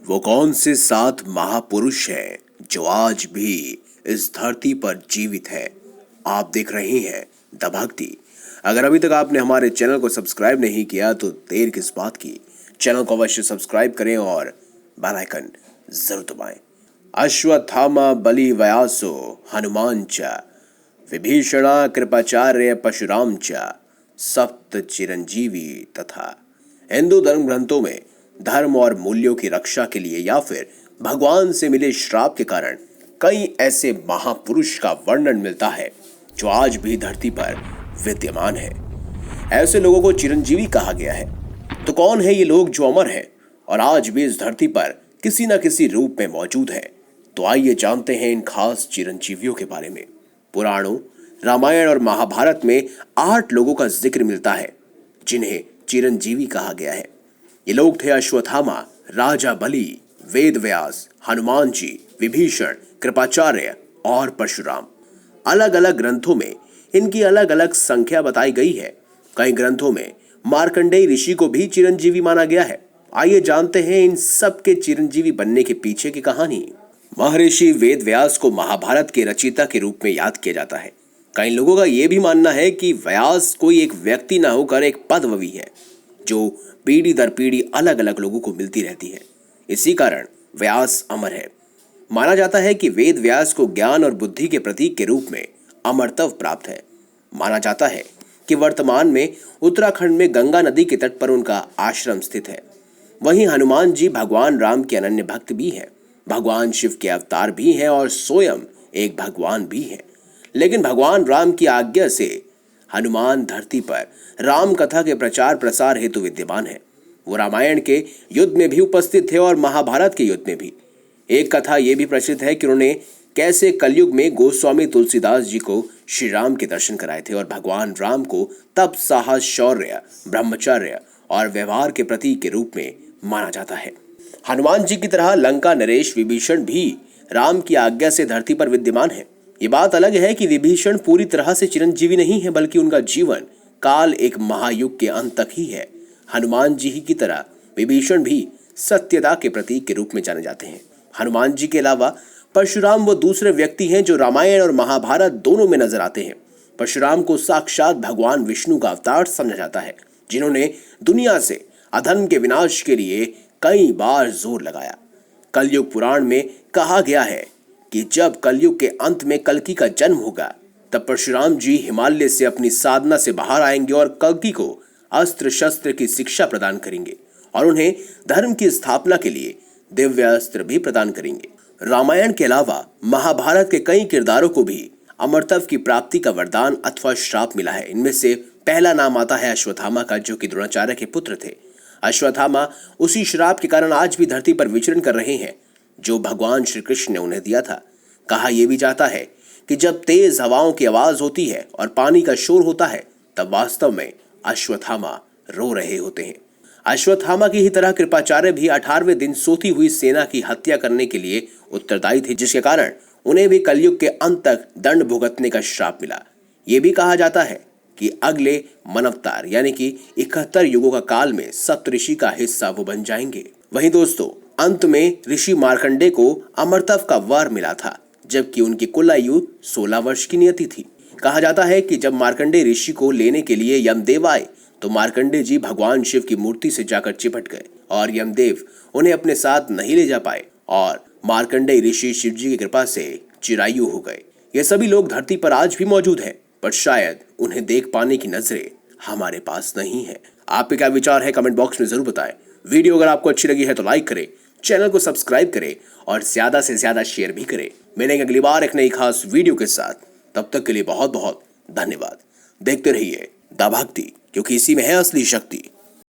वो कौन से 7 महापुरुष हैं जो आज भी इस धरती पर जीवित है। आप देख रहे हैं द भक्ति। अगर अभी तक आपने हमारे चैनल को सब्सक्राइब नहीं किया तो देर किस बात की, चैनल को अवश्य सब्सक्राइब करें और बेल आइकन जरूर दबाएं। अश्वत्थामा बलि व्यासो हनुमान च विभीषणा कृपाचार्य परशुराम च सप्त चिरंजीवी तथा। हिंदू धर्म ग्रंथों में धर्म और मूल्यों की रक्षा के लिए या फिर भगवान से मिले श्राप के कारण कई ऐसे महापुरुष का वर्णन मिलता है जो आज भी धरती पर विद्यमान है। ऐसे लोगों को चिरंजीवी कहा गया है। तो कौन है ये लोग जो अमर हैं और आज भी इस धरती पर किसी न किसी रूप में मौजूद है? तो आइए जानते हैं इन खास चिरंजीवियों के बारे में। पुराणों, रामायण और महाभारत में 8 लोगों का जिक्र मिलता है जिन्हें चिरंजीवी कहा गया है। ये लोग थे अश्वत्थामा, राजा बलि, वेद व्यास, हनुमान जी, विभीषण, कृपाचार्य और परशुराम। अलग अलग ग्रंथों में इनकी अलग अलग संख्या बताई गई है। कई ग्रंथों में मार्कंडेय ऋषि को भी चिरंजीवी माना गया है। आइए जानते हैं इन सब के चिरंजीवी बनने के पीछे की कहानी। महर्षि वेद व्यास को महाभारत के रचयिता के रूप में याद किया जाता है। कई लोगों का यह भी मानना है कि व्यास कोई एक व्यक्ति ना होकर एक पदवी है जो पीढ़ी दर पीढ़ी अलग अलग लोगों को मिलती रहती है। इसी कारण व्यास अमर है। माना जाता है कि वेद व्यास को ज्ञान और बुद्धि के प्रतीक के रूप में अमरत्व प्राप्त है। माना जाता है कि वर्तमान में उत्तराखंड में गंगा नदी के तट पर उनका आश्रम स्थित है। वहीं हनुमान जी भगवान राम के अनन्य भक्त भी हैं, भगवान शिव के अवतार भी हैं और स्वयं एक भगवान भी हैं। लेकिन भगवान राम की आज्ञा से हनुमान धरती पर राम कथा के प्रचार प्रसार हेतु विद्यमान है। वो रामायण के युद्ध में भी उपस्थित थे और महाभारत के युद्ध में भी। एक कथा यह भी प्रसिद्ध है कि उन्होंने कैसे कलयुग में गोस्वामी तुलसीदास जी को श्री राम के दर्शन कराए थे और भगवान राम को तप, साहस, शौर्य, ब्रह्मचर्य और व्यवहार के प्रतीक के रूप में माना जाता है। हनुमान जी की तरह लंका नरेश विभीषण भी राम की आज्ञा से धरती पर विद्यमान है। ये बात अलग है कि विभीषण पूरी तरह से चिरंजीवी नहीं है, बल्कि उनका जीवन काल एक महायुग के अंत तक ही है। हनुमान जी ही की तरह विभीषण भी सत्यता के प्रतीक के रूप में जाने जाते हैं। हनुमान जी के अलावा परशुराम वो दूसरे व्यक्ति हैं जो रामायण और महाभारत दोनों में नजर आते हैं। परशुराम को साक्षात भगवान विष्णु का अवतार समझा जाता है, जिन्होंने दुनिया से अधर्म के विनाश के लिए कई बार जोर लगाया। कलयुग पुराण में कहा गया है कि जब कलयुग के अंत में कल्कि का जन्म होगा तब परशुराम जी हिमालय से अपनी साधना से बाहर आएंगे और कल्कि को अस्त्र शस्त्र की शिक्षा प्रदान करेंगे और उन्हें धर्म की स्थापना के लिए दिव्य अस्त्र भी प्रदान करेंगे। रामायण के अलावा महाभारत के कई किरदारों को भी अमरत्व की प्राप्ति का वरदान अथवा श्राप मिला है। इनमें से पहला नाम आता है अश्वत्थामा का, जो कि द्रोणाचार्य के पुत्र थे। अश्वत्थामा उसी श्राप के कारण आज भी धरती पर विचरण कर रहे हैं जो भगवान श्री कृष्ण ने उन्हें दिया था। कहा यह भी जाता है कि जब तेज हवाओं की आवाज होती है और पानी का शोर होता है तब वास्तव में अश्वत्थामा रो रहे होते हैं। अश्वत्थामा की ही तरह कृपाचार्य भी 18वें दिन सोती हुई सेना की हत्या करने के लिए उत्तरदायी थे, जिसके कारण उन्हें भी कलयुग के अंत तक दंड भुगतने का श्राप मिला। यह भी कहा जाता है कि अगले मनवतार यानी कि 71 युगों का काल में सप्तऋषि का हिस्सा वो बन जाएंगे। वहीं दोस्तों, अंत में ऋषि मार्कंडेय को अमरत्व का वर मिला था, जबकि उनकी कुल आयु 16 वर्ष की नियति थी। कहा जाता है कि जब मार्कंडेय ऋषि को लेने के लिए यमदेव आए तो मार्कंडेय जी भगवान शिव की मूर्ति से जाकर चिपट गए और यमदेव उन्हें अपने साथ नहीं ले जा पाए और मार्कंडेय ऋषि शिव जी की कृपा से चिरायु हो गए। ये सभी लोग धरती पर आज भी मौजूद हैं, पर शायद उन्हें देख पाने की नजरें हमारे पास नहीं है। आपके क्या विचार है कमेंट बॉक्स में जरूर बताएं। वीडियो अगर आपको अच्छी लगी है तो लाइक करें, चैनल को सब्सक्राइब करें और ज्यादा से ज्यादा शेयर भी करें। मिलेंगे अगली बार एक नई खास वीडियो के साथ। तब तक के लिए बहुत बहुत धन्यवाद। देखते रहिए द भक्ति, क्योंकि इसी में है असली शक्ति।